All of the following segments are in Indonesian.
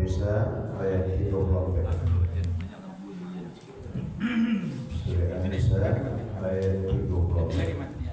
bisa ayat itu sampai surah An-Nisa ayat 70.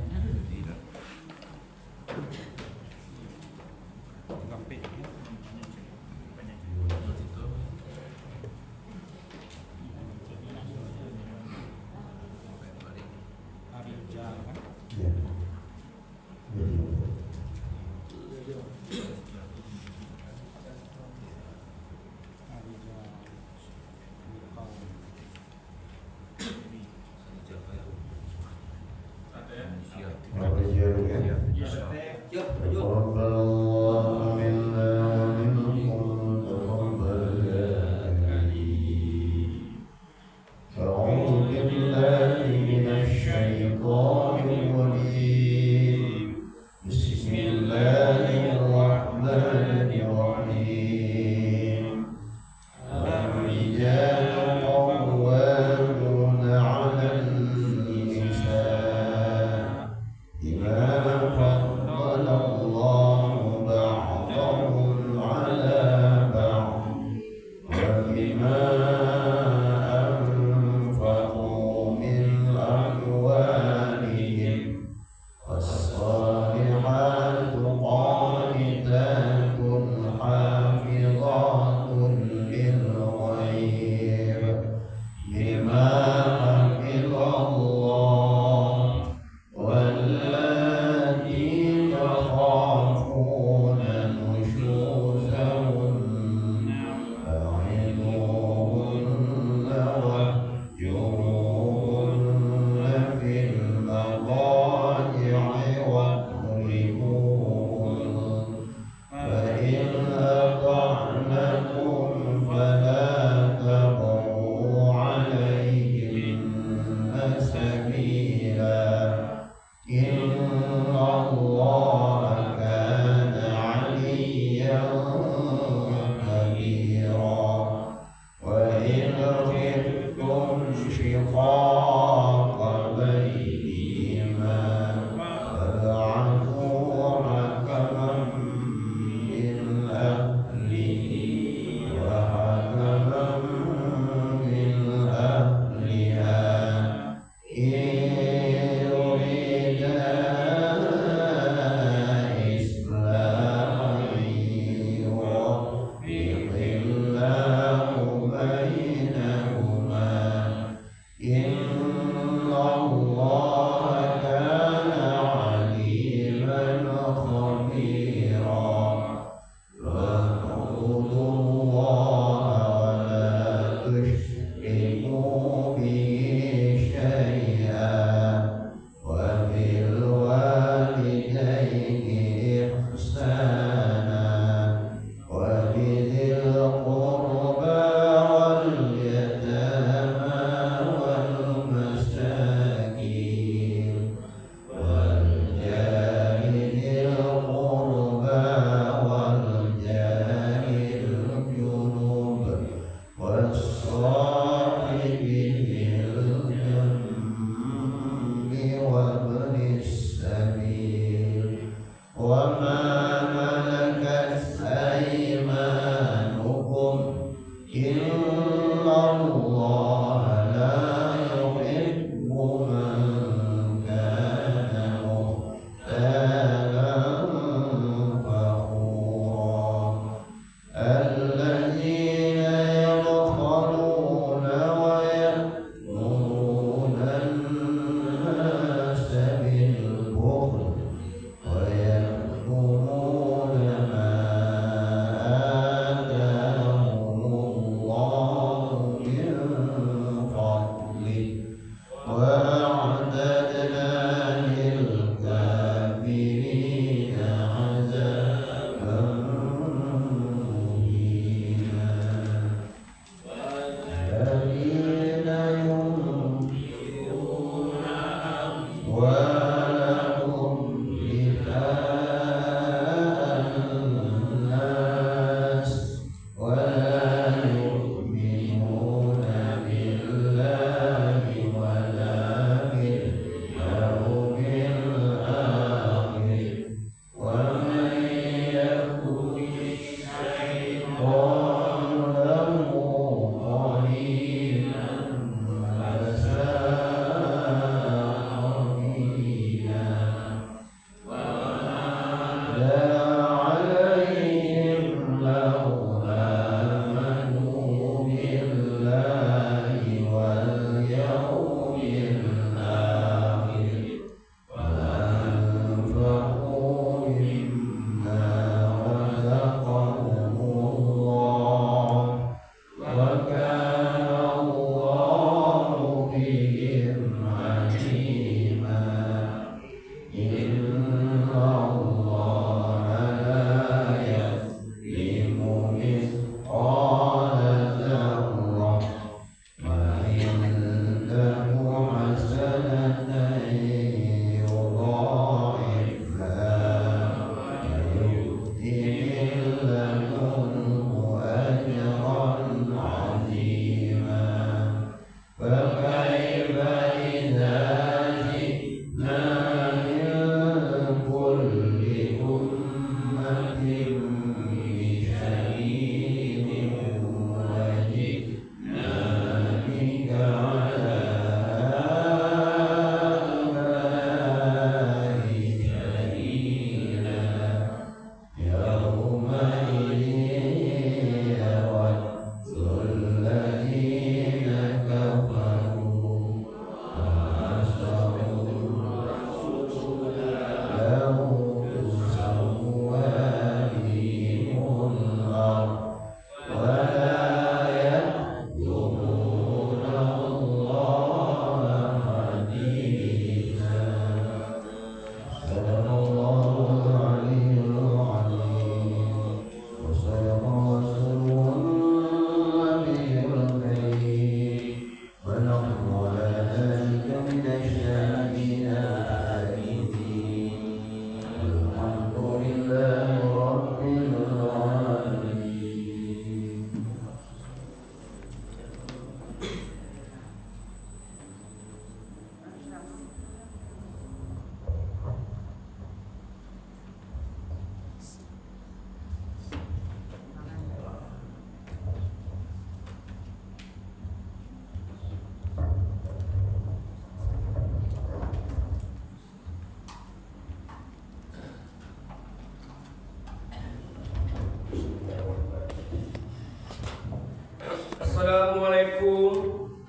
Assalamualaikum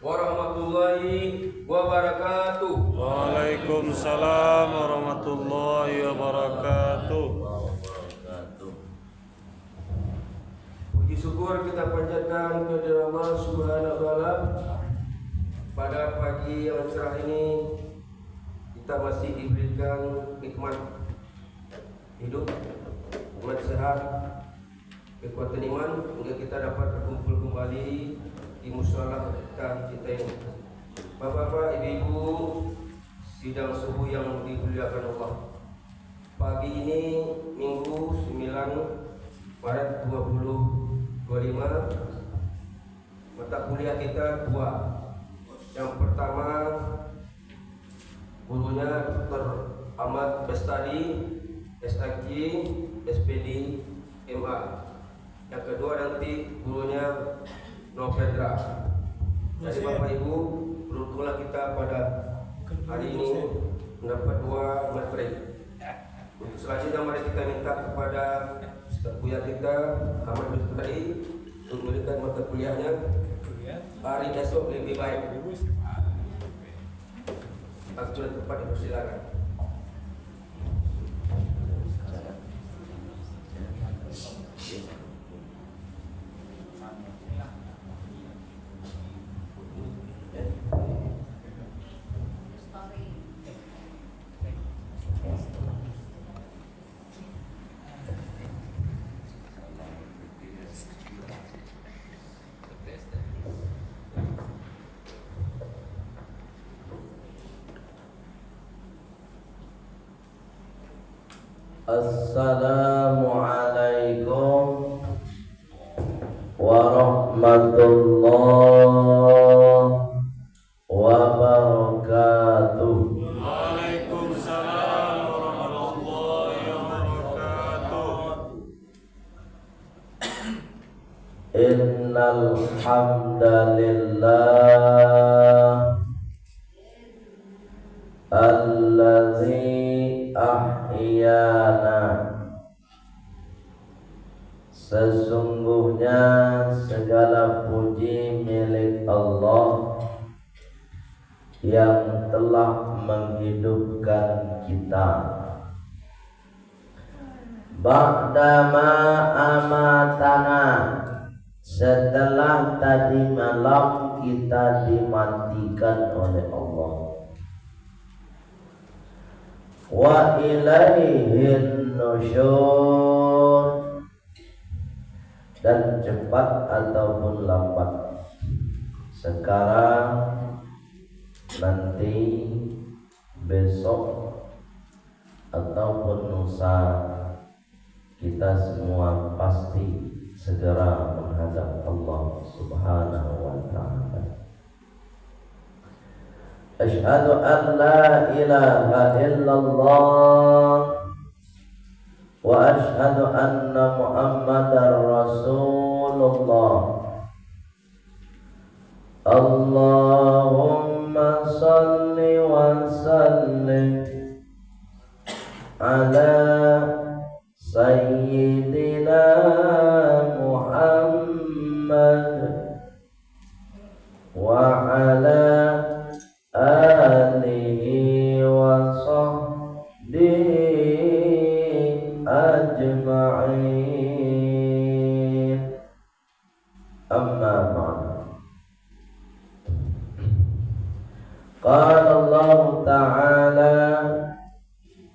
warahmatullahi wabarakatuh. Waalaikumsalam warahmatullahi wabarakatuh. Puji syukur kita panjatkan kepada Allah Subhanahu wa taala. Pada pagi yang cerah ini kita masih diberikan nikmat hidup, nikmat sehat, kekuatan iman hingga kita dapat berkumpul kembali di musyawarah kita ini. Bapak-bapak, ibu-ibu, sidang subuh yang dimuliakan Allah. Pagi ini Minggu 9 Maret 2025, mata kuliah kita dua. Yang pertama gurunya Dr. Ahmad Bestari, SHG, SPD, MA. Yang kedua nanti gurunya Novendra. Jadi Bapak Ibu, beruntunglah kita pada hari ini mendapat dua materi. Selanjutnya mari kita minta kepada Buya kita Ahmad Bestari untuk memberikan mata kuliahnya hari esok lebih baik. Aku tempat dipersilakan. Assalamualaikum warahmatullahi wabarakatuh. Waalaikumsalam warahmatullahi wabarakatuh. Innal hamdalillah allazi ahyana. Sesungguhnya segala puji milik Allah yang telah menghidupkan kita. Ba'dama amatana, setelah tadi malam kita dimatikan oleh Allah. Wa ilaihin nusyur, dan cepat ataupun lambat, sekarang, nanti, besok, ataupun lusa, kita semua pasti segera menghadap Allah Subhanahu wa ta'ala. Asyhadu an la ilaha illallah wa asyhadu anna Muhammadar Rasulullah. Allahumma salli wa sallim ala sayyidina Muhammad wa ala alihi wa sahbihi ajma'in. Amma ba'd. Qala Allah Ta'ala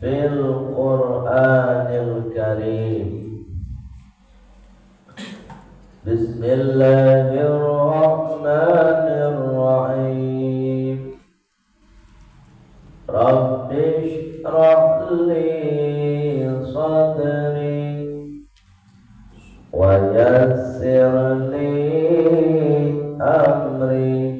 fil Qur'anil Karim. Bismillahirrahmanirrahim. Rabbi shrah li sadri wa yassir li amri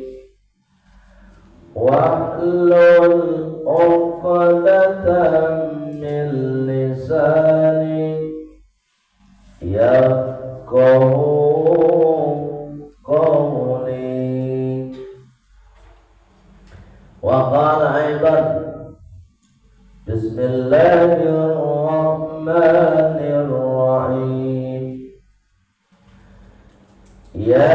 wahlul 'uqdatam min lisani yafqahu qawli. Wa qala aidan Bismillahirrahmanirrahim. Ya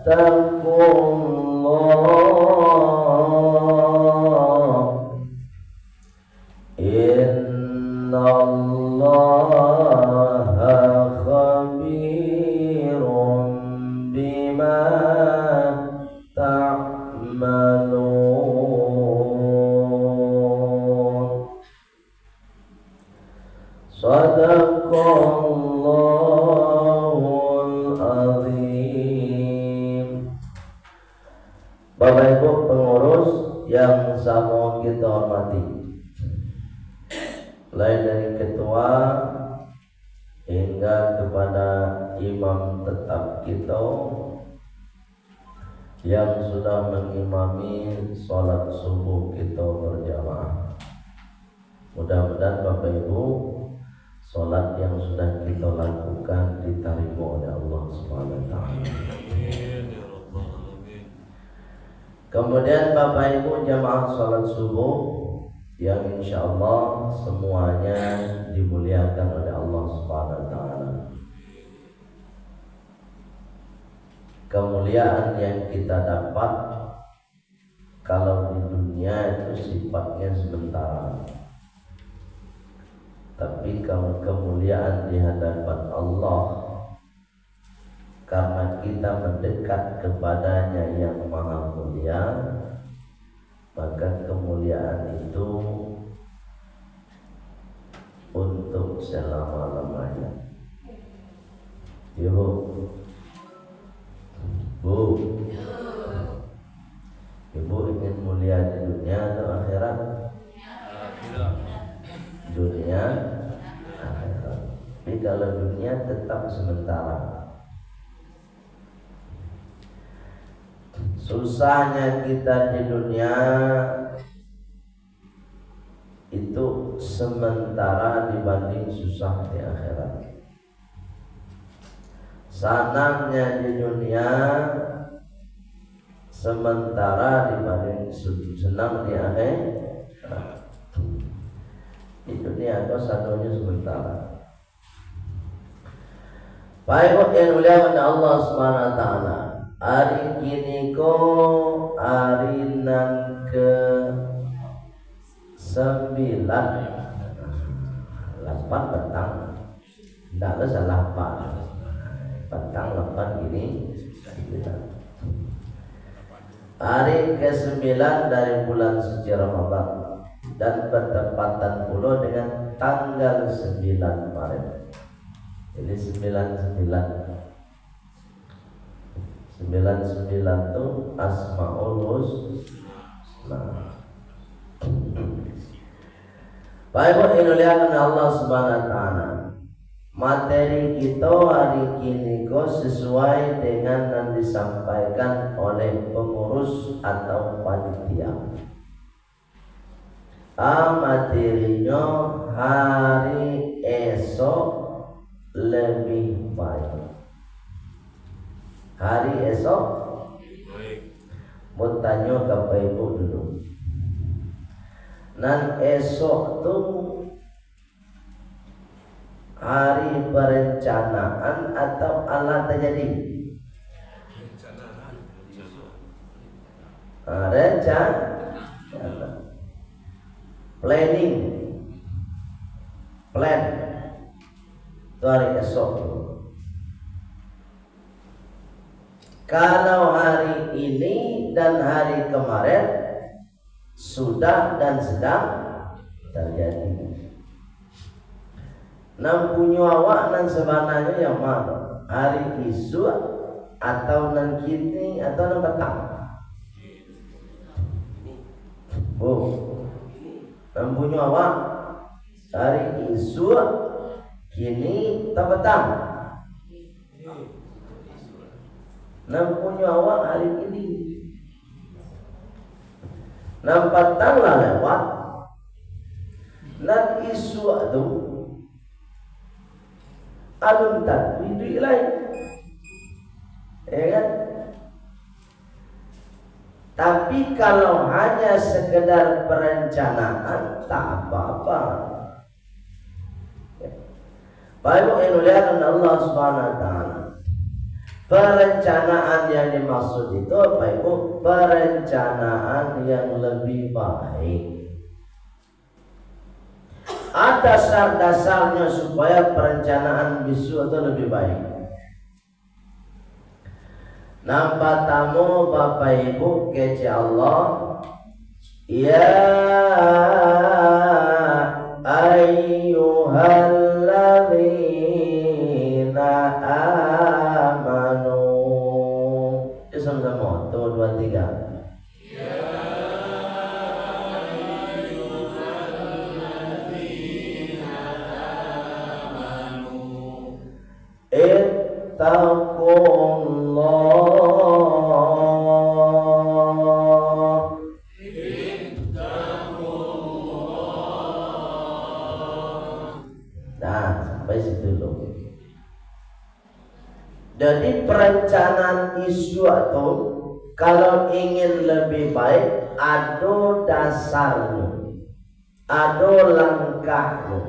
fattaqullah innallaha khabirum bima ta'malun. Sadaqallahul azim. Bapak Ibu pengurus yang sama kita hormati, mulai dari ketua hingga kepada imam tetap kita yang sudah mengimami sholat subuh kita berjamaah. Mudah-mudahan Bapak Ibu sholat yang sudah kita lakukan diterima oleh Allah Subhanahu wa taala. Kemudian Bapak Ibu jamaah sholat subuh yang insya Allah semuanya dimuliakan oleh Allah Subhanahu wa taala. Kemuliaan yang kita dapat kalau di dunia itu sifatnya sementara. Tapi kalau kemuliaan di hadapan Allah karena kita mendekat kepadanya yang maha mulia, maka kemuliaan itu untuk selama-lamanya. Ibu, Ibu ingin mulia di dunia atau akhirat? Dunia, akhirat. Tapi kalau dunia tetap sementara. Susahnya kita di dunia itu sementara dibanding susah di akhirat. Senangnya di dunia sementara dibanding senang di akhirat. Di dunia itu satunya sementara. Baik yang mulia Allah Subhanahu wa taala. Hari kini ko arinan ke 9 8 petang. Tidak ada salah petang 8 gini 9. Hari ke-9 dari bulan suci Ramadan dan bertepatan pula dengan tanggal 9 Maret. Jadi 99 itu Asmaul Husna. Baik dimuliakan Allah Subhanahu wa taala. Materi kita hari ini sesuai dengan yang disampaikan oleh pengurus atau panitia. Materinya hari esok lebih baik. Hari esok mau tanya ke Bapak Ibu dulu. Nan esok tuh hari perencanaan atau alat terjadi? Rencana, planning, plan. Itu hari esok. Kalau hari ini dan hari kemarin sudah dan sedang terjadi. Nam punya awak nan sebenarnya yang mana? Hari isu atau nan kini atau nan petang? Nam punya awak hari isu kini atau petang? Nam punya awak hari ini. Nam petang lah lewat. Nan isu itu alun tak hidup lain, ya kan? Tapi kalau hanya sekedar perencanaan tak apa-apa. Baik yang dimuliakan Allah Subhanahu wa taala. Perencanaan yang dimaksud itu apa Ibu? Perencanaan yang lebih baik. Ada dasar-dasarnya supaya perencanaan bisu itu lebih baik. Nampak tamu Bapak Ibu kece Allah. Ya ayyuhalladzina amanu. Sama-sama. 1, 2, 3. Ittaqullah. Nah, sampai situ dulu. Jadi perencanaan isu atau kalau ingin lebih baik, ada dasarnya, ada langkahnya.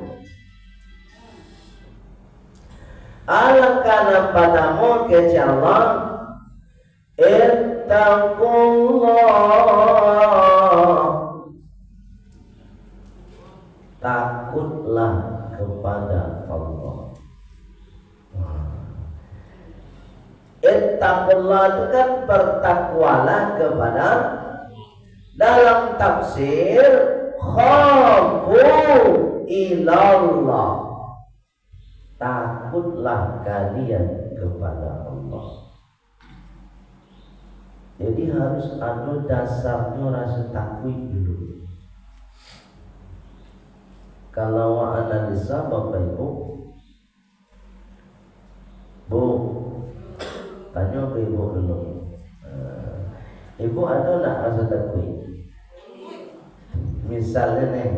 Alangkah padamu kece Allah, ittaqullah, takutlah kepada Allah. Ittaqullah itu kan bertakwalah kepada, dalam tafsir khafu ilallah, takutlah kalian kepada Allah. Jadi harus ada dasarnya rasa takut dulu. Kalau analisa Bapak Ibu, Bu, tanya ke Ibu dulu. Ibu ada nak rasa takut? Misalnya nih,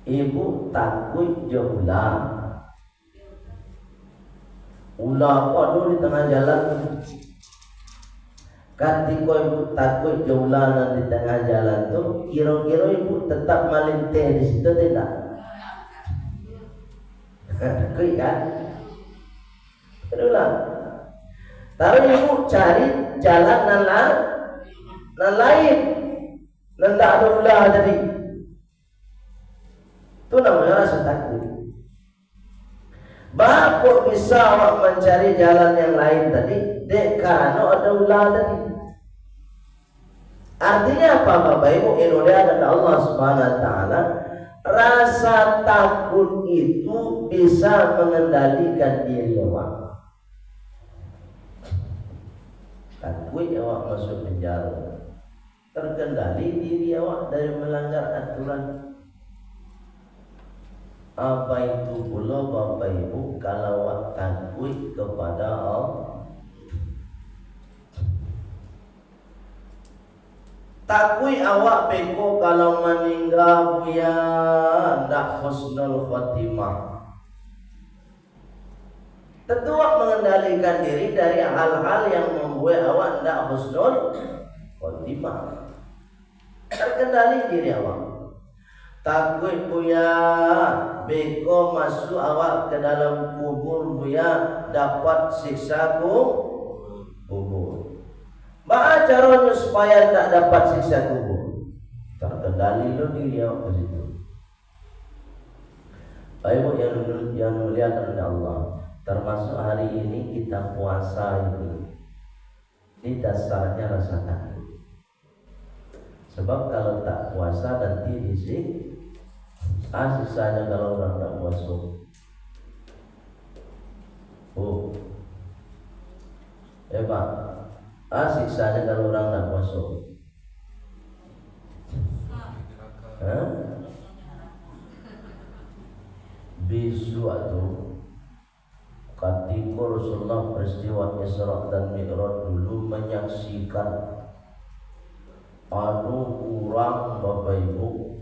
Ibu takut je ular. Ular ada di tengah jalan. Ketika Ibu takut je ular di tengah jalan tu, kira-kira Ibu tetap melinteh di situ tidak? Takut kan? Itulah. Tapi Ibu cari jalan nan lain, nan tak ada ular tadi. Itu namanya rasa takut. Bapak bisa awak mencari jalan yang lain tadi, dek karena ada ular tadi. Artinya apa Bapak Ibu? Ini adalah Allah Subhanahu Wa Taala. Rasa takut itu bisa mengendalikan diri awak. Takut awak masuk penjara, terkendali diri awak dari melanggar aturan. Apa itu pula Bapak Ibu kalau awak takut kepada Allah? Takut awak beko kalau meninggal ya ndak husnul khotimah. Tentu awak mengendalikan diri dari hal-hal yang membuat awak ndak husnul khotimah. Terkendali diri awak. Takut buya beko masuk awak ke dalam kubur buya dapat siksa kubur. Bagaimana caranya supaya tak dapat siksa kubur? Terkendali lo diri awak ke situ. Baik yang muliakan oleh Allah, termasuk hari ini kita puasa ini dasarnya rasa takut. Sebab kalau tak puasa nanti sisanya kalau orang tak puasa. Oh, Pak, sisanya kalau orang tak puasa. Bisu atau ketika Rasulullah peristiwa Isra dan Mi'raj dulu menyaksikan anu kurang Bapak Ibu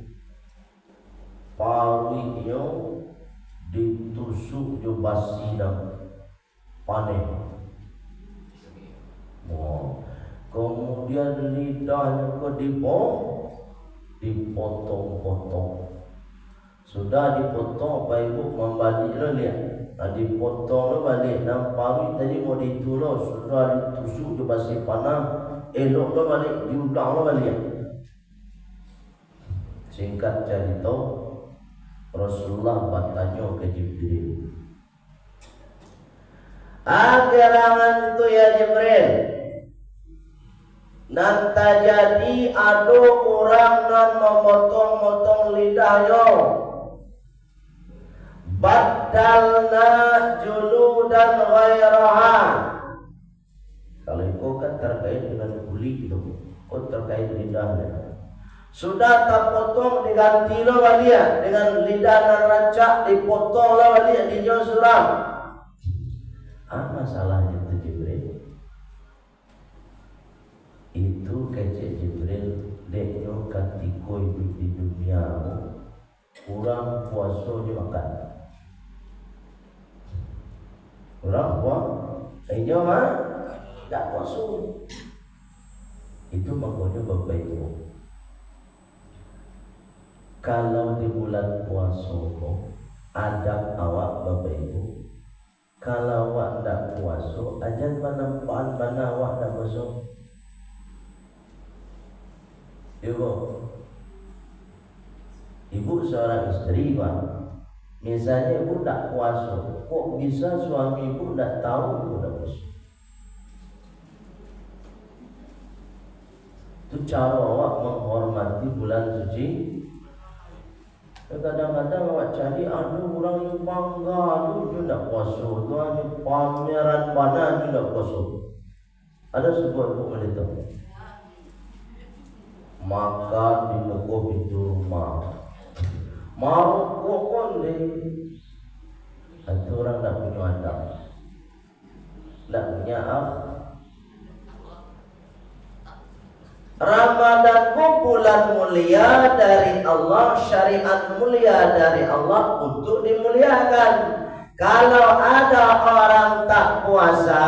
pawinya ditusuk jo basi dan panen. Kemudian lidahnya dipotong-potong. Sudah dipotong Pak Ibu membalik lo lihat. Dipotong lo balik nampari tadi mau ditulus sudah ditusuk di pasir panah elok lo balik diulang lo balik. Singkat cerita Rasulullah bertanya ke Jibril, gerangan itu ya Jibril, nanti jadi ada orang nan memotong-motong lidah yo, badalna juludan ghairaha. Kalau itu kan terkait dengan kulit itu, terkait lidahnya. Sudah terpotong diganti lo walia dengan lidah dan rancak dipotong lo walia di jauh suram. Masalahnya itu Jibril. Itu kecil Jibril dekyo ketika hidup di dunia kurang puasa je makan. Kurang puasa, tak puasa. Itu makanya Bapak Ibu. Kalau di bulan puasa adab awak Bapak Ibu, kalau awak tak puasa ajan penempaan mana awak tak puasa. Ibu seorang istri Pak, misalnya ibu tak puasa, kok bisa suami ibu tak tahu ibu tak puasa? Itu cara awak menghormati bulan suci. Kadang-kadang awak cari ada orang yang bangga tu tak puasa, tu hanya pameran mana tu tak puasa. Ada sebuah ibu wanita makan di muka pintu rumah, mau kokon deh. Itu orang tak punya adab, tak punya Ramadan bulan mulia dari Allah, syariat mulia dari Allah untuk dimuliakan. Kalau ada orang tak puasa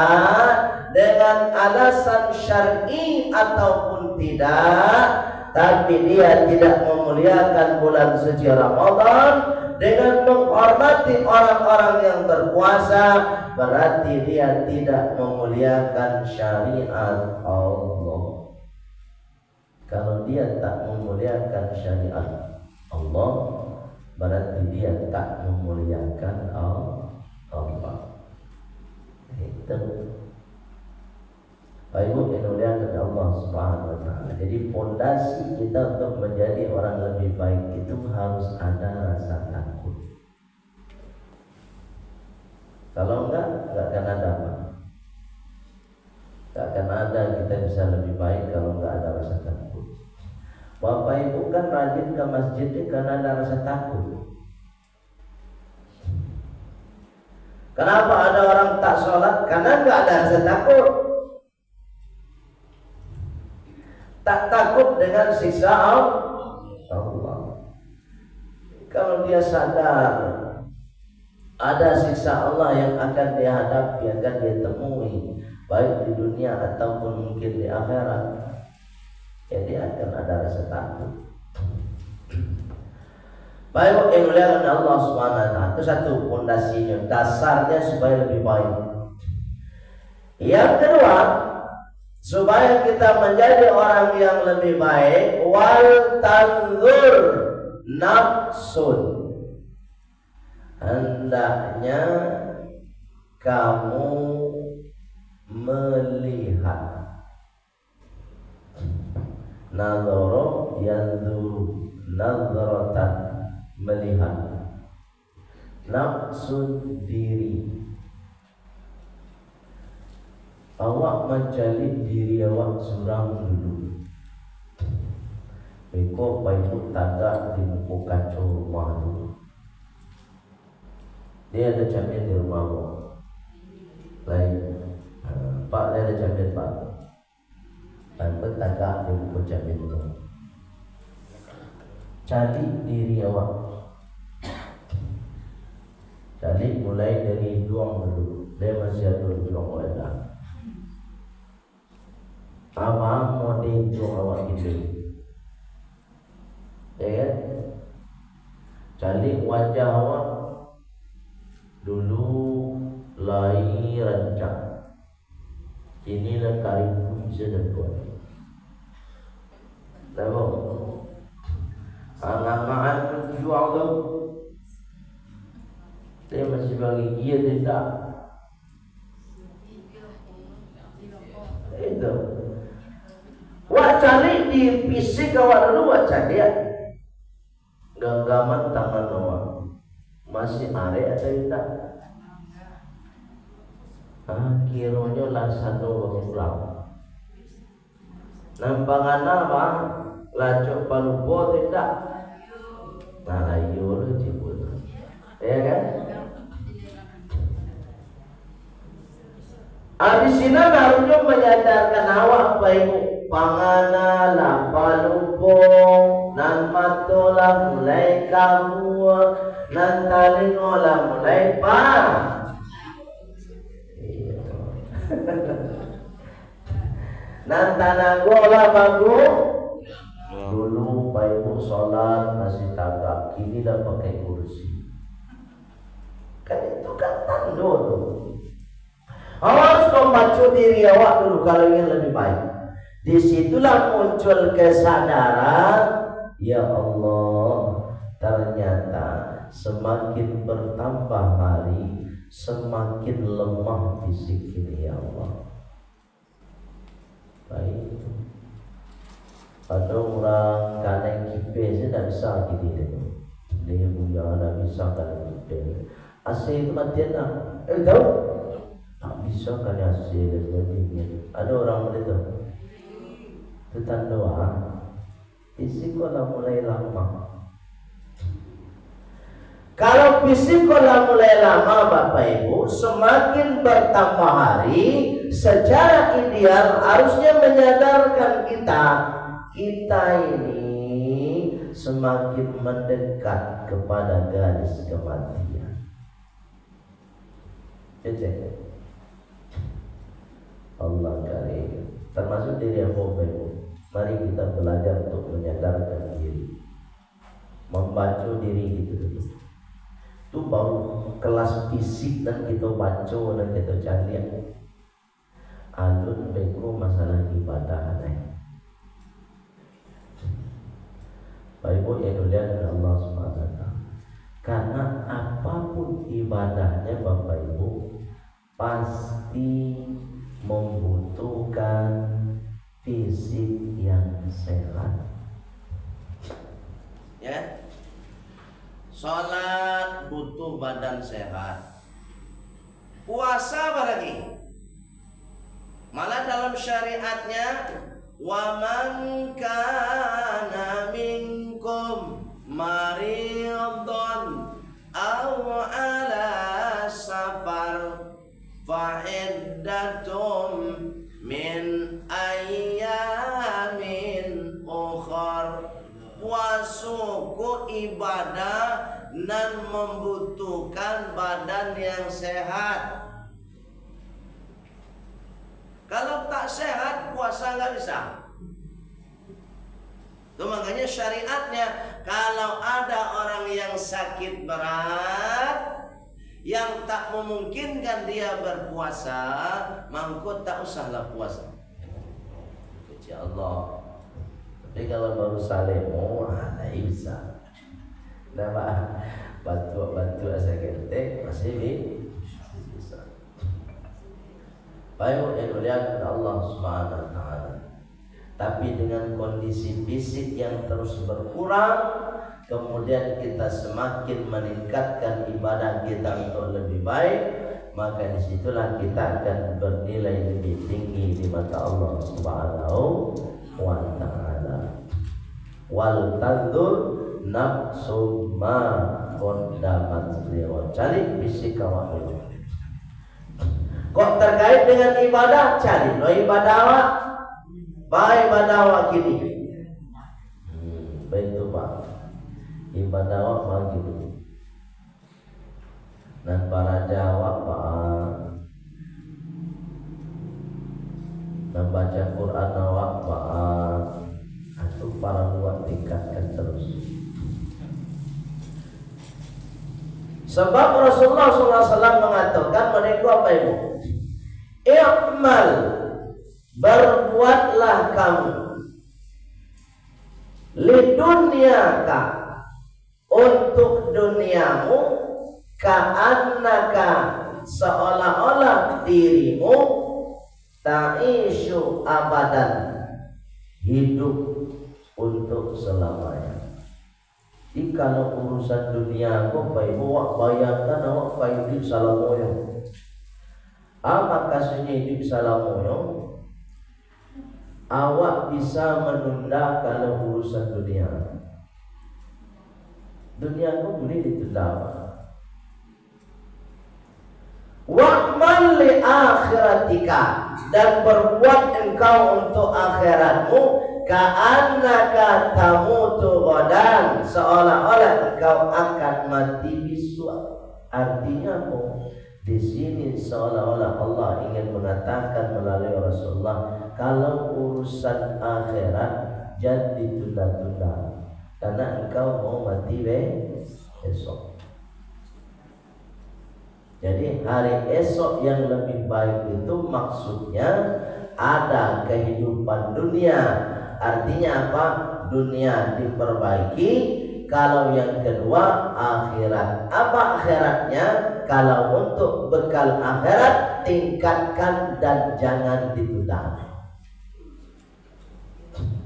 dengan alasan syar'i ataupun tidak, tapi dia tidak memuliakan bulan suci Ramadan dengan menghormati orang-orang yang berpuasa, berarti dia tidak memuliakan syariat Allah. Kalau dia tak memuliakan syariat Allah, berarti dia tak memuliakan Allah. Itu Bapak Ibu yang dimuliakan Allah Subhanahu wa taala. Jadi fondasi kita untuk menjadi orang lebih baik itu harus ada rasa takut. Kalau enggak akan ada apa? Tak akan ada kita bisa lebih baik kalau enggak ada rasa takut. Bapak Ibu kan rajin ke masjid karena ada rasa takut. Kenapa ada orang tak sholat? Karena enggak ada rasa takut. Tak takut dengan siksa Allah. Kalau dia sadar ada siksa Allah yang akan dia hadapi, akan dia temui, baik di dunia ataupun mungkin di akhirat, ya dia akan ada rasa takut. Baik yang dimuliakan Allah Subhanahu wa taala. Itu satu pondasinya, dasarnya supaya lebih baik. Yang kedua, supaya kita menjadi orang yang lebih baik, wal tanzur nafsun, hendaknya kamu melihat. Nazara yanzuru, nazaratan, melihat. Nafsun, diri. Awak mencari diri awak suram dulu. Beko baik tangga di muka kaca rumah dulu. Dia ada cermin di rumah awak. Lain, Pak dia ada cermin Pak. Tanpa tangga di muka cermin itu. Cari diri awak. Cari mulai dari hidung dulu. Dia masih ada hidung awak. Apa mau hidung awak itu? Ya kan? kali wajah awak dulu lai rancang, kini dah kari punca dan kuat. Tahu? Angan-angan menjual tu, dia masih bagi dia tidak. Itu. Wak cari di fisik awak dulu, wak cari dia. Genggaman tangan awak masih are atau tidak? Kiranya lah satu berulang. Nampangan apa? Lacok palupo tidak? Nah, ayo lu cibut, ya kan? Di sini harusnya menyadarkan awak apa ibu? Pangana lah palupo, nan matola mulai kamu, nan talingola mulai pa. Nan tanagola bagu. Dulu Pak Ibu sholat masih tagak, kini dah pakai kursi. Kan itu kan tanda tuh. Harus membaca diri awak dulu kalau ingin lebih baik. Disitulah muncul kesadaran, ya Allah, ternyata semakin bertambah hari, semakin lemah fisik ini, ya Allah. Baik. Ada orang kadang kipe saya tak bisa gini dia. Dia punya tak bisa kadang kipe. AC itu matian tak? Tahu? Tak bisa kadang AC dia dingin. Ada orang begitu. Itu tanda fisik kalau mulai lama. Kalau fisik kalau mulai lama Bapak Ibu, semakin bertambah hari, secara ideal harusnya menyadarkan kita ini semakin mendekat kepada garis kematian. Cek. Allah karim. Termasuk diri Bapak Ibu. Mari kita belajar untuk menyadarkan diri, membaca diri gitu. Itu baru kelas fisik dan kita baca dan kita cari. Alun bego masalah ibadah aneh. Bapak Ibu yang dimuliakan Allah SWT, karena apapun ibadahnya Bapak Ibu pasti membutuhkan fisik yang sehat. Ya, sholat butuh badan sehat. Puasa apa lagi? Malah dalam syariatnya, wa man kana minkum maridun aw ala safar fa iddatum min ayyamin ukhar. Puasuku ibadah dan membutuhkan badan yang sehat. Kalau tak sehat, puasa nggak bisa. Itu makanya syariatnya, kalau ada orang yang sakit berat, yang tak memungkinkan dia berpuasa, mangko tak usahlah puasa. Insya Allah. Tapi kalau baru salemo, tak bisa. Nama bantu asa ketek masih bisa. Baik yang mulia Allah Subhanahu wa taala. Tapi dengan kondisi fisik yang terus berkurang, kemudian kita semakin meningkatkan ibadah kita untuk lebih baik, maka disitulah kita akan bernilai lebih tinggi di mata Allah Subhanahu wa taala. Wal tanzur nafsu ma qaddamat liwat. Cari fisik awak dulu. Kok terkait dengan ibadah? Cari lo ibadah awak. Baik ibadah awak kini. Baik itu Pak. Ibadah awak pagi dulu. Dan para jawab Pak. Dan baca Quran awak Pak. Itu para luar tingkatkan terus. Sebab Rasulullah SAW mengatakan mereka apa ibu? I'mal, berbuatlah kamu lidunyaka, untuk duniamu, ka'annaka, seolah-olah dirimu ta'ishu abadan, hidup untuk selamanya. Jadi kalau urusan dunia aku baik awak bayangkan awak baik hidup salamoyo. Apa kasusnya hidup salamoyo? Awak bisa menunda kalau urusan dunia. Dunia aku boleh ditunda. Wa'mal li akhiratika, dan berbuat engkau untuk akhiratmu, ka'annaka tamutu ghadan, seolah-olah engkau akan mati besok. Artinya apa? Di sini seolah-olah Allah ingin mengatakan melalui Rasulullah, kalau urusan akhirat jangan ditunda-tunda, karena engkau mau mati besok. Jadi hari esok yang lebih baik itu maksudnya ada kehidupan dunia. Artinya apa? Dunia diperbaiki. Kalau yang kedua akhirat. Apa akhiratnya? Kalau untuk bekal akhirat tingkatkan dan jangan ditunda.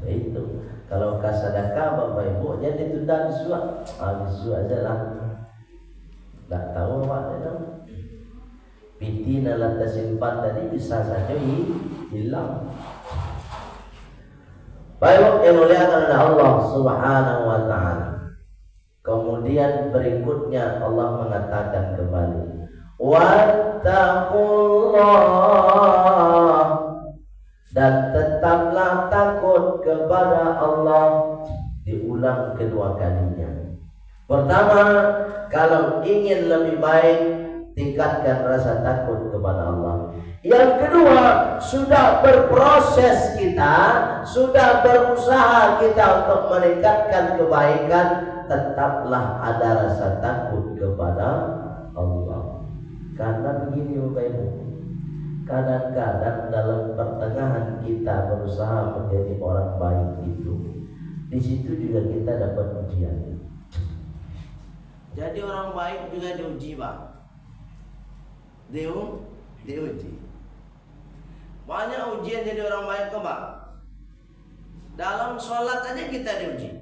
Itu. Kalau kasadaka Bapak Ibu jangan ditunda besok aja lah. Tak tahu apa itu. Piti nalata simpan tadi bisa saja hilang. Baik yang muliakan oleh Allah Subhanahu wa taala. Kemudian berikutnya Allah mengatakan kembali, wattaqullah, dan tetaplah takut kepada Allah. Diulang kedua kalinya. Pertama, kalau ingin lebih baik, tingkatkan rasa takut kepada Allah. Yang kedua, sudah berproses kita, sudah berusaha kita untuk meningkatkan kebaikan, tetaplah ada rasa takut kepada Allah. Karena begini Bapak Ibu, kadang-kadang dalam pertengahan kita berusaha menjadi orang baik itu, di situ juga kita dapat ujian. Jadi orang baik juga diuji, Pak. Diuji. Banyak ujian jadi orang baik kok, Pak. Dalam sholat aja kita diuji.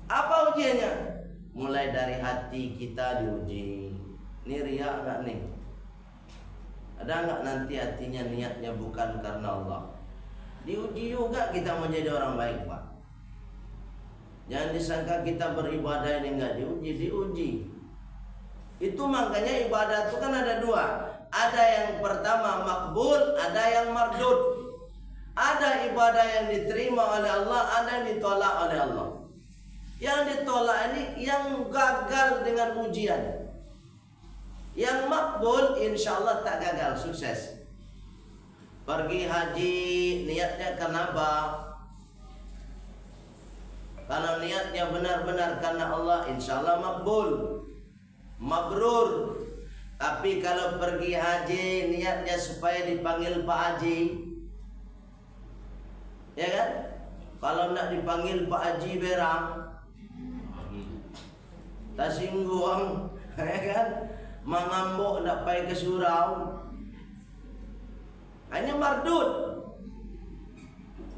Apa ujiannya? Mulai dari hati kita diuji. Ini riya enggak nih? Ada enggak nanti hatinya niatnya bukan karena Allah? Diuji juga kita mau jadi orang baik, Pak. Jangan disangka kita beribadah ini enggak diuji. Itu makanya ibadah itu kan ada dua. Ada yang pertama makbul, ada yang mardud. Ada ibadah yang diterima oleh Allah, ada yang ditolak oleh Allah. Yang ditolak ini yang gagal dengan ujian. Yang makbul insya Allah tak gagal, sukses. Pergi haji niatnya kenapa? Kalau niatnya benar-benar karena Allah, insya Allah makbul, mabrur. Tapi kalau pergi haji niatnya supaya dipanggil Pak Haji, ya kan? Kalau nak dipanggil Pak Haji berang, tak singgung, ya kan? Mangambok nak pergi ke surau, hanya mardud.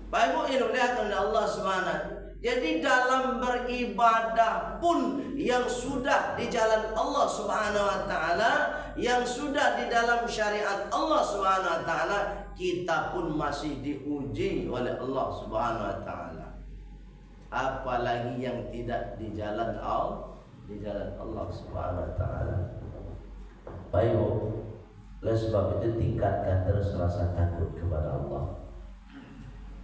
Baik ini lihat oleh Allah SWT. Jadi dalam beribadah pun yang sudah di jalan Allah Subhanahu wa taala, yang sudah di dalam syariat Allah Subhanahu wa taala, kita pun masih diuji oleh Allah Subhanahu wa taala. Apalagi yang tidak di jalan Allah Subhanahu wa taala. Baik, oleh sebab itu tingkatkan terus rasa takut kepada Allah.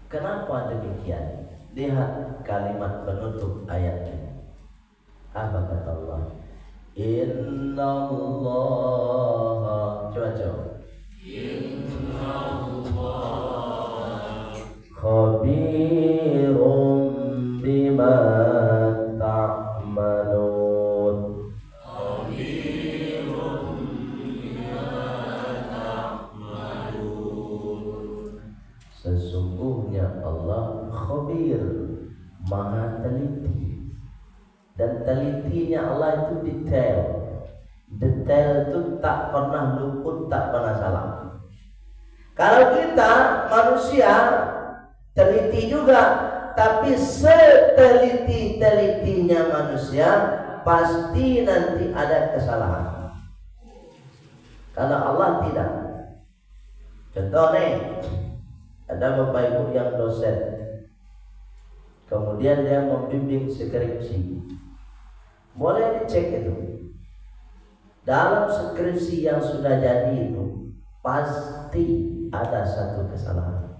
Kenapa demikian? Lihat kalimat penutup ayat ini. Apa kata Allah? Inna Allah, coba. Inna Allah khabirum bima ta'malun. telitinya Allah itu detail. Detail itu tak pernah luput, tak pernah salah. Kalau kita manusia teliti juga, tapi seteliti-telitinya manusia pasti nanti ada kesalahan. Kalau Allah tidak. Contoh nih, ada bapak ibu yang dosen, kemudian dia membimbing skripsi. Boleh dicek itu. Dalam skripsi yang sudah jadi itu pasti ada satu kesalahan.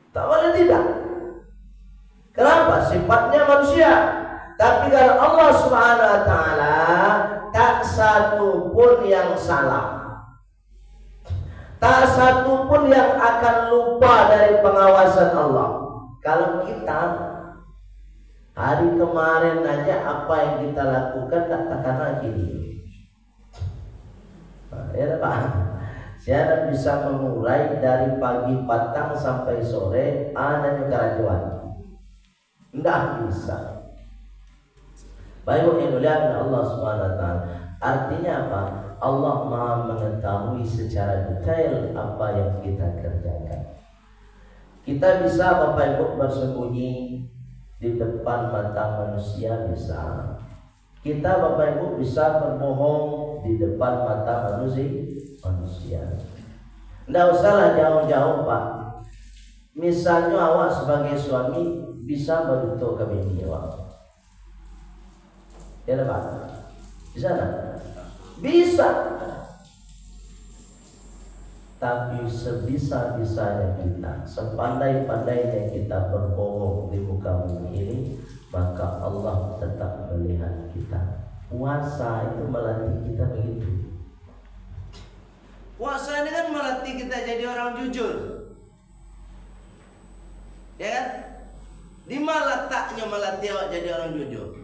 Tak boleh tidak. Kenapa? Sifatnya manusia. Tapi kalau Allah Subhanahu wa taala tak satu pun yang salah. Tak satu pun yang akan lupa dari pengawasan Allah. Kalau kita hari kemarin aja apa yang kita lakukan katakan lagi. Ya Pak. Saya bisa mengurai dari pagi petang sampai sore anaknya kerajuan. Tidak bisa. Baik yang mulia Allah Subhanahu wa taala. Artinya apa? Allah Maha mengetahui secara detail apa yang kita kerjakan. Kita bisa Bapak Ibu bersembunyi di depan mata manusia bisa. Kita Bapak Ibu bisa berbohong di depan mata manusia. Tidak usahlah jauh-jauh Pak. Misalnya awak sebagai suami bisa berutuk ke bini awak. Ya Pak? Bisa tak? Bisa. Tapi sebisa-bisanya kita, sepandai-pandainya kita berbohong di muka bumi ini, maka Allah tetap melihat kita. Puasa itu melatih kita begitu. Puasa ini kan melatih kita jadi orang jujur. Ya kan? Di mana letaknya melatih awak jadi orang jujur?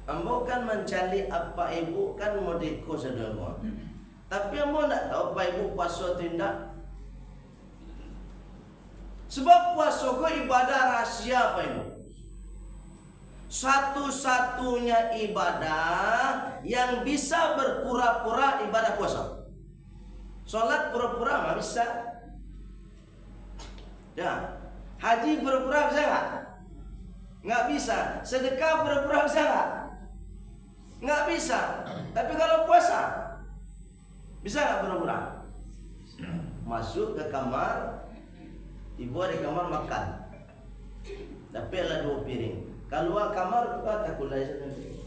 Ambo kan mencari apa ibu kan modeko saudara. Tapi ambo tak tahu apa ibu puasa atau tidak. Sebab puasa itu ibadah rahasia apa ibu? Satu-satunya ibadah yang bisa berpura-pura ibadah puasa. Sholat pura-pura nggak bisa. Ya, haji pura-pura bisa nggak? Nggak bisa. Sedekah pura-pura bisa nggak? Nggak bisa. Tapi kalau puasa bisa nggak pura-pura? Masuk ke kamar, ibu di kamar makan, tapi ada 2 piring. Keluar kamar tak kulai sendiri.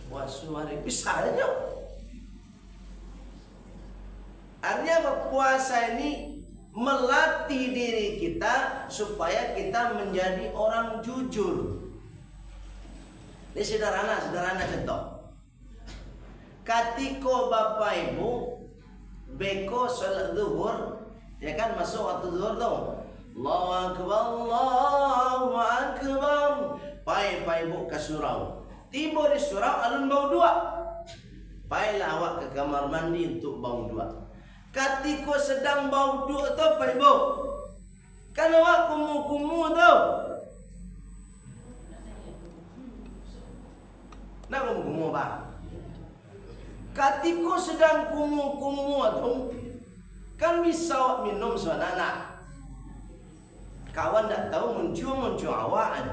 Puasa hari bisa aja. Artinya puasa ini melatih diri kita supaya kita menjadi orang jujur. Ini sederhana contoh. Katiko bapak ibu beko sholat zuhur, ya kan masuk waktu zuhur tuh. Allahu akbar, Allahu akbar. Pai ibu ke surau. Tiba di surau alun bau 2. Pailah awak ke kamar mandi untuk bau 2. Katiko sedang bau 2 tu pai ibu. Kan awak kumu-kumu tu. Nak kumu-kumu apa? Katiko sedang kumu-kumu tu, kan bisa awak minum suanana. Kawan tak tahu muncul awak.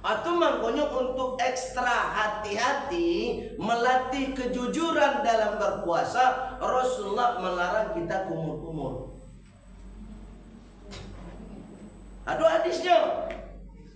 Atau makanya untuk ekstra hati-hati melatih kejujuran dalam berpuasa, Rasulullah melarang kita kumur-kumur. Aduh hadisnya,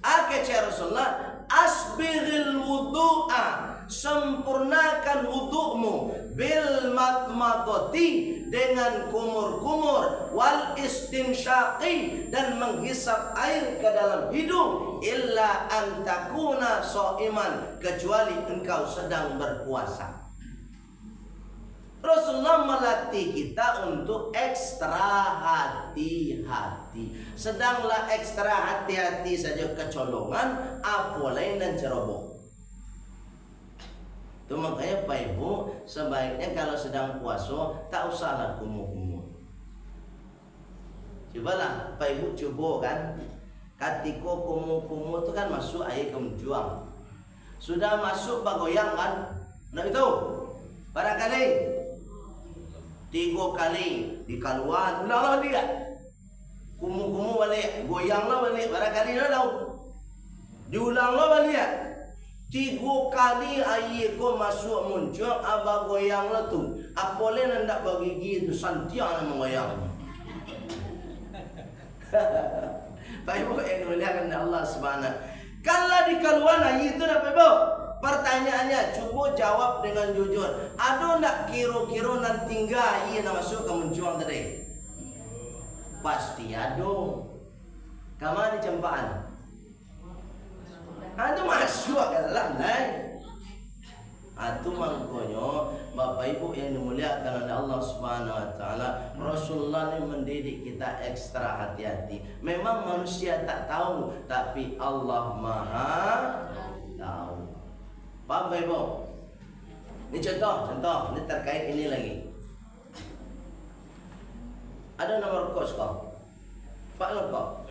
kata Rasulullah, asbiril wudu'a, sempurnakan wudu'mu bil matmadati, dengan kumur-kumur, wal istinsyaqi, dan menghisap air ke dalam hidung, illa antakuna so'iman, kecuali engkau sedang berpuasa. Rasulullah melatih kita untuk ekstra hati-hati. Sedanglah ekstra hati-hati saja kecolongan, apalagi dan ceroboh. Itu makanya Pak Ibu sebaiknya kalau sedang puasa tak usahlah kumur-kumur. Cobalah Pak Ibu coba kan. Ketika kumuh-kumuh itu kan masuk air kemenjuang. Sudah masuk bagoyang kan? Nah itu barangkali 3 kali dikaluan, ulang balik kan? Kumuh-kumuh balik, goyanglah balik, barangkali dah tahu. Diulanglah balik kan? 3 kali air ko masuk muncul, abah goyanglah tu. Apoleh hendak bagi itu santiang nama goyang. Baik Ibu yang dimuliakan Allah Subhanahu. Kalau dikaluan air itu apa Ibu? Pertanyaannya, cuba jawab dengan jujur. Ada nak kira-kira nan tinggal ia nak masuk ke menjuang tadi? Pasti ada. Kamu di cempaan? Ada masuk ke dalam lain. Itu maknanya Bapak Ibu yang dimuliakan oleh Allah Subhanahu wa taala, Rasulullah ini mendidik kita ekstra hati-hati. Memang manusia tak tahu, tapi Allah Maha tahu. Paham Bapak Ibu? Ini contoh, ini terkait ini lagi. Ada nama rokok kau? Pak rokok?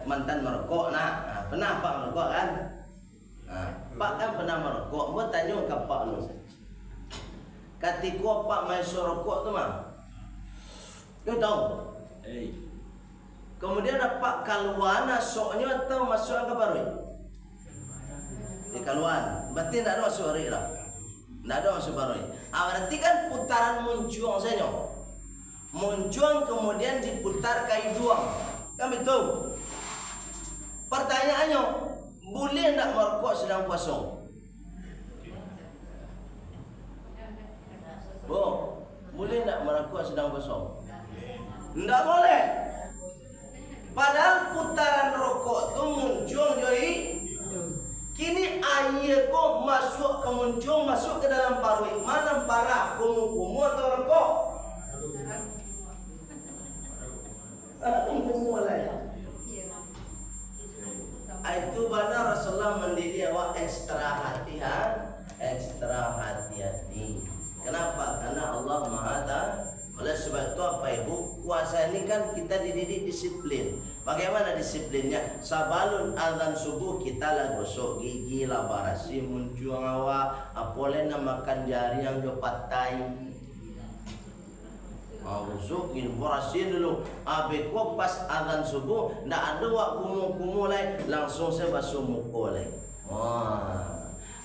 Mantan merokok nak. Pernah Pak merokok kan? Pak kan pernah merokok. Gua tanya ke Pak lu. Ketika Pak main rokok tu mah. Kau tahu? Kemudian Pak kaluan soknya atau masuk ke baru? Di kaluan. Berarti tak ada masuk hari lah. Tak ada masuk baru. Berarti kan putaran muncuang saja. Muncuang kemudian diputar kai duang. Kan betul? Pertanyaannya, boleh tak merokok sedang puasa? Boleh tak merokok sedang puasa? Tak boleh. Padahal putaran rokok tu muncul jadi kini air kok masuk ke muncul, masuk ke dalam paru. Mana parah, kumu atau rokok? Kumu lah. Itu benar Rasulullah mendidik awak ekstra hati-hati. Kenapa? Karena Allah Maha Tahu. Oleh sebab itu apa Ibu? Puasa ini kan kita dididik disiplin. Bagaimana disiplinnya? Sabalun azan subuh kita lah gosok gigi, lah barasi muncul awak, apoleh nak makan jari yang dapat tai. Gosok gigi, barasi dulu. Abeko pas azan subuh, ndak ada wak kumu-kumu lain, langsung saya basuh muka lain.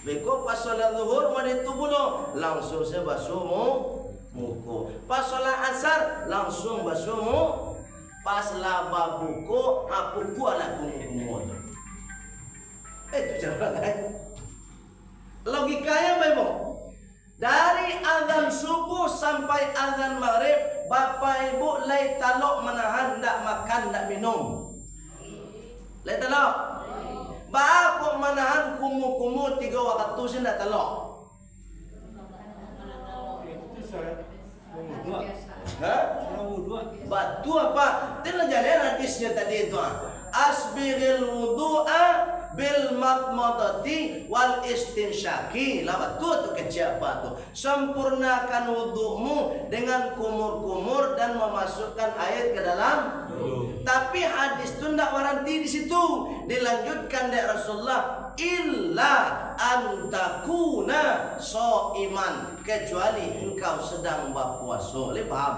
Beko pas solat zuhur mandi tubuh langsung saya basuh muka. Pas solat asar langsung basuh muka. Pas laba buku, buku ala kumu-kumu tu. Itu cara lain. Logikanya Bapak, dari azan subuh sampai azan maghrib, Bapak Ibu lay talok menahan, tak makan, tak minum. Lay talok. Bapak menahan kumu-kumu 3 waktu sih tak talok. Batu apa? Dia jalan hadisnya tadi itu. Asbiril wudu'a bil madmadati wal istinsyaki. Lah batu tu kecil apa tu? Sempurnakan wudu'mu dengan kumur-kumur dan memasukkan air ke dalam. Tapi hadis tu tidak berhenti di situ. Dilanjutkan dari Rasulullah, illa antakuna so'iman, kecuali engkau sedang berpuasa. Boleh paham?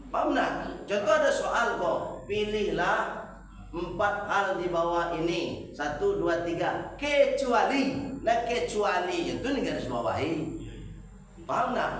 Paham tak? Contoh ada soal kok, pilihlah 4 hal di bawah ini. 1, 2, 3. Kecuali. Nah kecuali itu nih garis bawahi. Paham tak?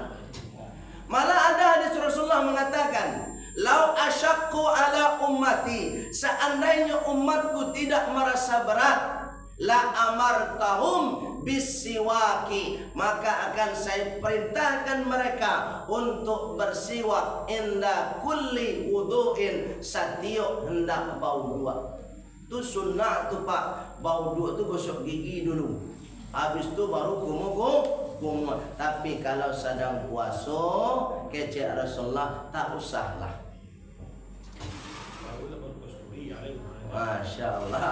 Malah ada hadis Rasulullah mengatakan, lau asyaqqu ala ummati, seandainya umatku tidak merasa berat, la amartahum bisiwaki, maka akan saya perintahkan mereka untuk bersiwak inda kulli wudu'in, setiap hendak bau dua. Itu sunnah tu Pak, bau dua tu gosok gigi dulu, habis tu baru kumu. Tapi kalau sedang puasa, kecek Rasulullah tak usahlah. Masya Allah.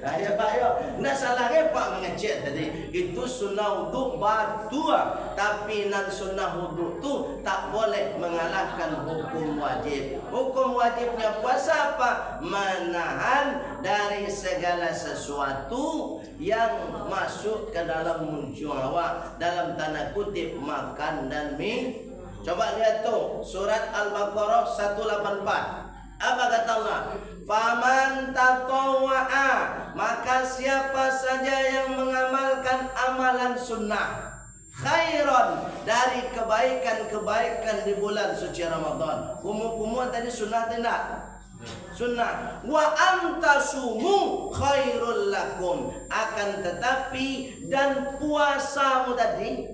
Ayo Pak, ayo. Nggak salah pak mengecek tadi. Itu sunnah wudhu batu. Tapi nan sunnah wudhu tu tak boleh mengalahkan hukum wajib. Hukum wajibnya puasa apa? Menahan dari segala sesuatu yang masuk ke dalam muncul awak, dalam tanda kutip makan dan minum. Coba lihat tuh surat Al-Baqarah 184. Apa kata Allah? Faman tatawwa'a, maka siapa saja yang mengamalkan amalan sunnah khairan, dari kebaikan-kebaikan di bulan suci Ramadan. Umum-umum tadi sunnah tidak? Sunnah. Wa antasumu khairul lakum, akan tetapi dan puasamu tadi,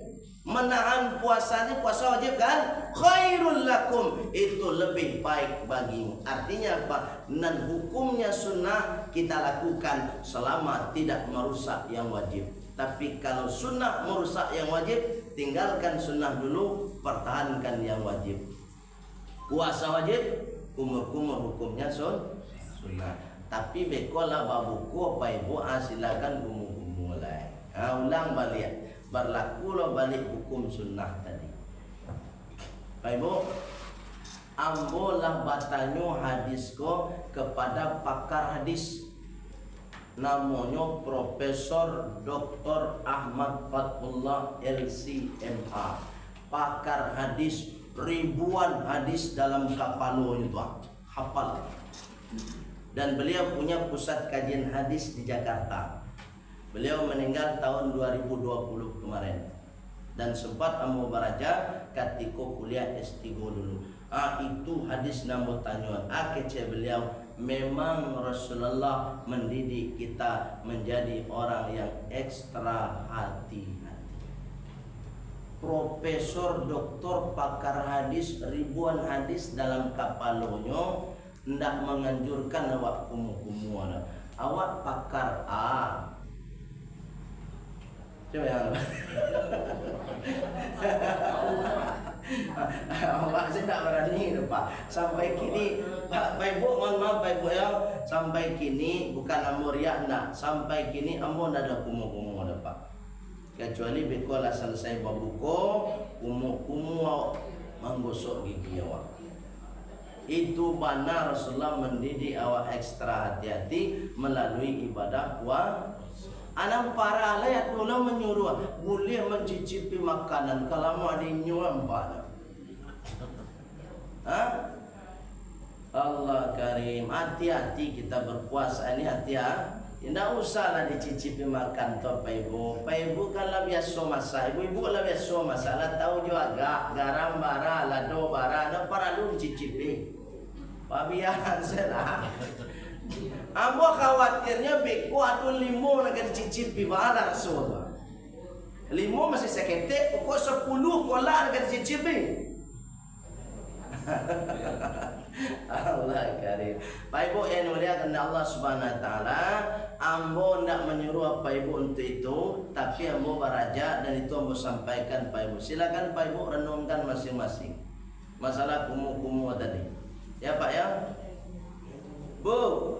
menahan puasanya, puasa wajib kan, khairul lakum, itu lebih baik bagimu. Artinya apa? Dan hukumnya sunnah kita lakukan selama tidak merusak yang wajib. Tapi kalau sunnah merusak yang wajib, tinggalkan sunnah dulu, pertahankan yang wajib. Puasa wajib, kumur-kumur hukumnya sunnah. Tapi bekola babuku apa ibu, silakan kumur-kumur mulai. Ulang balik. Berlakulah balik hukum sunnah tadi. Pak Ibu, ambolah batanyo hadisko kepada pakar hadis, namanya Profesor Dr. Ahmad Fatullah LCMA, pakar hadis, ribuan hadis dalam kapalo itu, hafal. Dan beliau punya pusat kajian hadis di Jakarta. Beliau meninggal tahun 2020 kemarin. Dan sempat Ambo Baraja ketika kuliah S3 dulu. Itu hadis namo tanyuan. Kece beliau, memang Rasulullah mendidik kita menjadi orang yang ekstra hati-hati. Profesor, doktor, pakar hadis, ribuan hadis dalam kapalonyo, ndak menganjurkan awak kumu-kumu. Awak pakar coba yang awak saya tak berani itu Pak. Sampai kini Pak Ibu, mohon maaf Pak Ibu ya, sampai kini bukan ambo riak nak, sampai kini ambo ndak ada kumu-kumu ada Pak. Kecuali bekola selesai babuko, kumu-kumu menggosok gigi awak. Itu benar Rasulullah mendidik awak ekstra hati-hati melalui ibadah puasa. Anak para ayat dulu menyuruh boleh mencicipi makanan kalau mau dinyuam pada. Allah Karim, hati-hati kita berpuasa ini, hati-hati. Tidak usahlah dicicipi makan tu Pak Ibu. Pak Ibu kalau biasa masak, ibu-ibu kalau biasa masak, lah tahu juga garam bara, lado bara, ada perlu dicicipi. Pabian salah. Ambo khawatirnya beko atau limo nak dicicipi bahala Rasul. Limo masih seketek, pokok 10 kola nak dicicipi. Allah Karim. Pak Ibu yang muliakan Allah Subhanahu Wa Taala, ambo tidak menyuruh Pak Ibu untuk itu, tapi ambo baraja dan itu ambo sampaikan Pak Ibu. Silakan Pak Ibu renungkan masing-masing masalah kumu-kumu tadi. Ya Pak ya. Bu,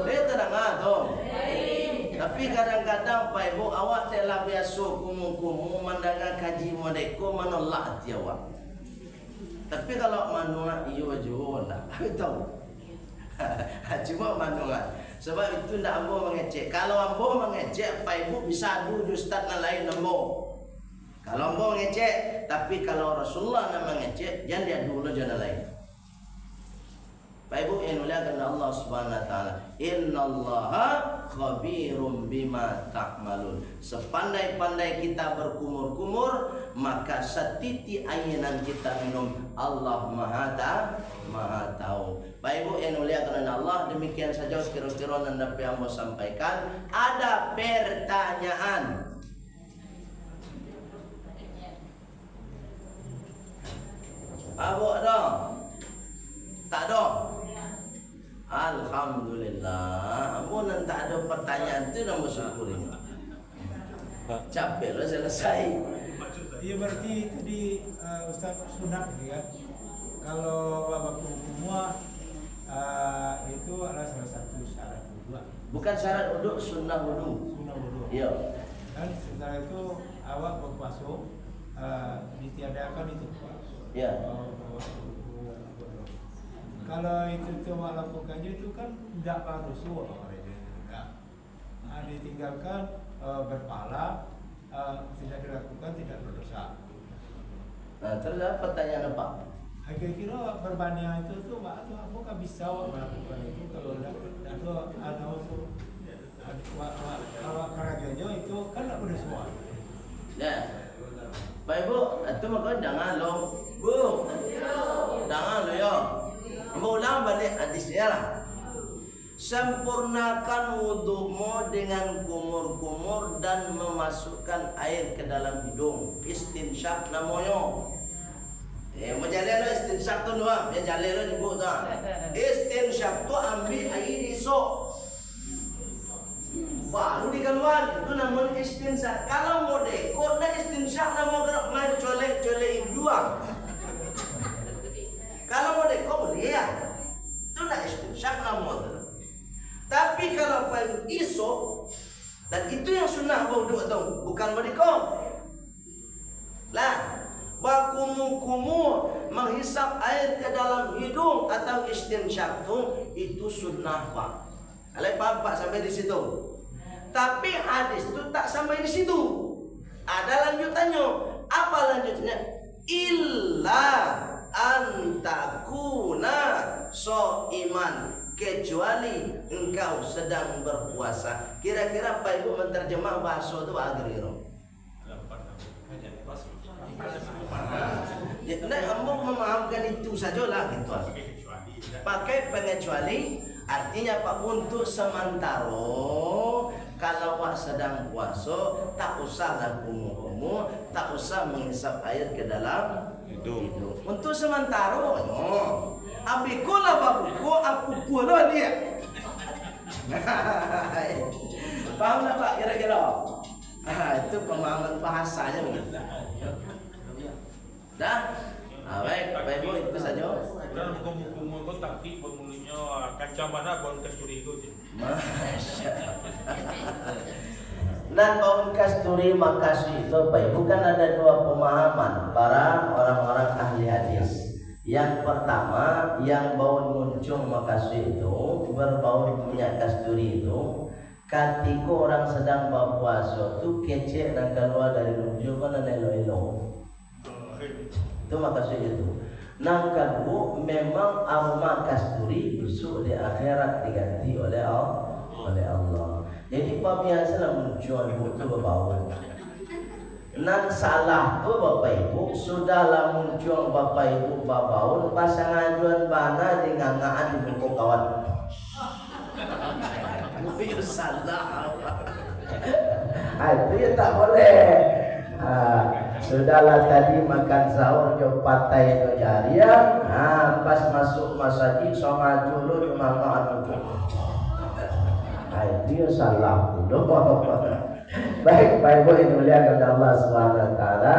dia tenang dong. Tapi kadang-kadang Pak Ibu awak telah biasa kumu-kumu mendengar kaji modeko menolak hati awak. Tapi kalau manual iyo juga tak tahu. Cuma manual. Sebab itu tidak ambo mengecek. Kalau ambo mengecek, Pak Ibu bisa adu ustaz yang lain ambo. Kalau ambo mengecek, tapi kalau Rasulullah nak mengecek, jangan dia dulu jangan lain. Pak Ibu yang muliakan Allah Subhanahu Wa Taala, Innallaha khabirum bima ta'malun. Sepandai-pandai kita berkumur-kumur, maka setiti ainan kita minum, Allah Maha tahu. Pak Ibu yang muliakan Allah, demikian saja kira-kira nanda yang mau sampaikan. Ada pertanyaan? Abu ada? Tak ada. Alhamdulillah. Ampun tak ada pertanyaan tu dah bersyukurin. Capek lah selesai. Iya berarti tadi Ustaz sunat ya. Kalau waktu semua itu adalah salah satu syarat wudhu. Bukan syarat wudhu, sunnah wudhu. Sunnah wudhu. Iya. Dan setelah itu awak berpuasa ditiadakan itu. Iya. Kalau itu cuma lakukannya itu kan tidak harus tidak. Nah, ditinggalkan berpahala, tidak dilakukan tidak berdosa. Nah, terus apa pertanyaan apa? Kira-kira berbanding itu tuh apakah bisa melakukan itu kalau ada unsur kalau kerajanya itu kan tidak berdosa. Ya. Baik Bu, itu makanya jangan lo, Bu. Jangan lo ya. Mau ulang balik hadisnya lah. Sempurnakan wudumu dengan kumur-kumur dan memasukkan air ke dalam hidung. Istinsyak namanya. Mau jalan lo istinsyak tu doang. Ya jalan lo di buku tu. Istinsyak tu ambil air esok. Baru dikeluar itu namanya istinsyak. Kalau mau dekor, nak istinsyak namanya main colek-colek buang. Kalau mau dekor boleh ya. Itu nak istinsyak namanya. Tapi kalau paling esok, dan itu yang sunnah wudhu atau bukan merdeka. Lah, bakumu-kumu menghisap air ke dalam hidung atau istinsyak itu sunnah Pak. Alai Pak sampai di situ. Tapi hadis itu tak sampai di situ. Ada lanjutannya. Apa lanjutannya? Illa antakuna iman, kecuali engkau sedang berpuasa. Kira-kira Pak Ibu menerjemah bahasa itu agriro. Jadi kamu memahamkan itu sajalah gitu. Pakai pengecuali artinya Pak untuk sementara kalau Pak sedang puasa tak usahlah kumu-kumu, tak usah menghisap air ke dalam hidung. Untuk sementara abikulah babuku, aku pula dia. Paham tak Pak kira-kira? Itu pemahaman bahasanya begitu. Dah? Baik, Bapak Ibu itu saja. Dan hukum-hukum itu tapi pemulihnya kaca mana bawang kasturi itu. Masya. Dan bawang kasturi makasih itu Bapak Ibu kan ada dua pemahaman para orang-orang ahli hadis. Yang pertama, yang bau muncung makasih itu berbau minyak kasturi itu ketika orang sedang berpuasa itu kecek dan keluar dari muncung kan ada elo-elo. Itu makasih itu. Nah kedua, memang aroma kasturi busuk di akhirat diganti oleh Allah. Jadi biasalah muncul itu berbau. Nan salah tu Bapak Ibu sudahlah muncul Bapak Ibu babaun pasangan juan bana di ngangaan di buku kawan. Itu salah. Itu ya tak boleh. Sudahlah tadi makan sahur jo patai jo jarian. Pas masuk masjid sama dulu ngangaan itu. Itu ya salah. Baik, Pak Ibu yang dimuliakan Allah Subhanahu wa taala.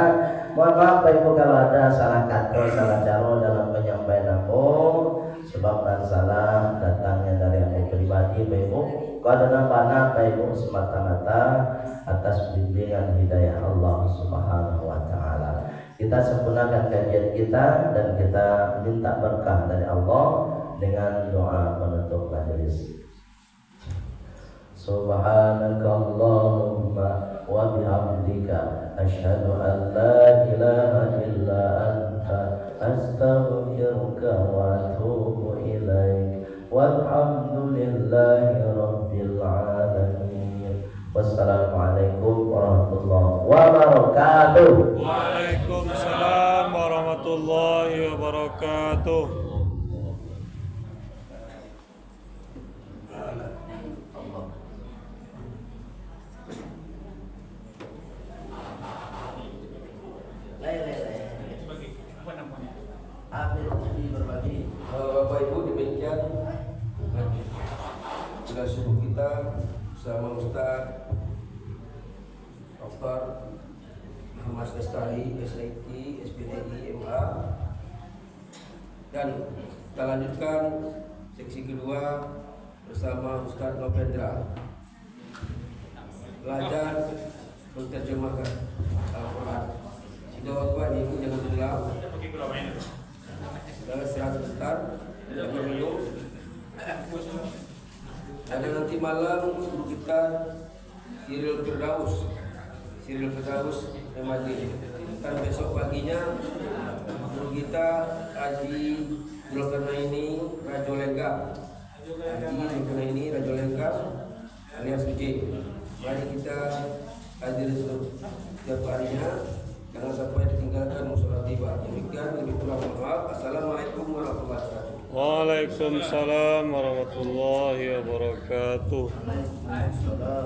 Mohon maaf Pak Ibu kalau ada salah kata, salah cara dalam penyampaian aku. Sebab dan salah datangnya dari aku pribadi Pak Ibu. Kalau ada nambah Pak Ibu semata-mata atas bimbingan hidayah Allah Subhanahu wa taala. Kita sempurnakan kajian kita dan kita minta berkah dari Allah dengan doa penutup majelis. Subhanakallahumma wa bihamdika asyhadu an la ilaha illa anta astaghfiruka wa atubu ilaik. Walhamdulillahi rabbil alamin. Wassalamualaikum warahmatullahi wabarakatuh. Waalaikumsalam warahmatullahi wabarakatuh. Bapak Ibu demikian jelas subuh kita bersama Ustaz Dr. Ahmad Bestari, SIT, SPDI, MA, dan kita lanjutkan seksi kedua bersama Ustaz Novendra. Belajar menerjemahkan Al-Quran. Jika waktu ini jangan tenggelam. Pakai gula main. Dalam istirahat sebentar, jangan minum. Ada nanti malam kita Siril Firdaus Emadi. Dan besok paginya guru kita Haji Zulkarnaini Rajolengga alias UJ. Mari kita hadir setiap harinya, jangan sampai ditinggalkan musola tiba. Demikian, lebih kurang maaf. Assalamualaikum warahmatullahi wabarakatuh. Waalaikumsalam warahmatullahi wabarakatuh. Waalaikumsalam.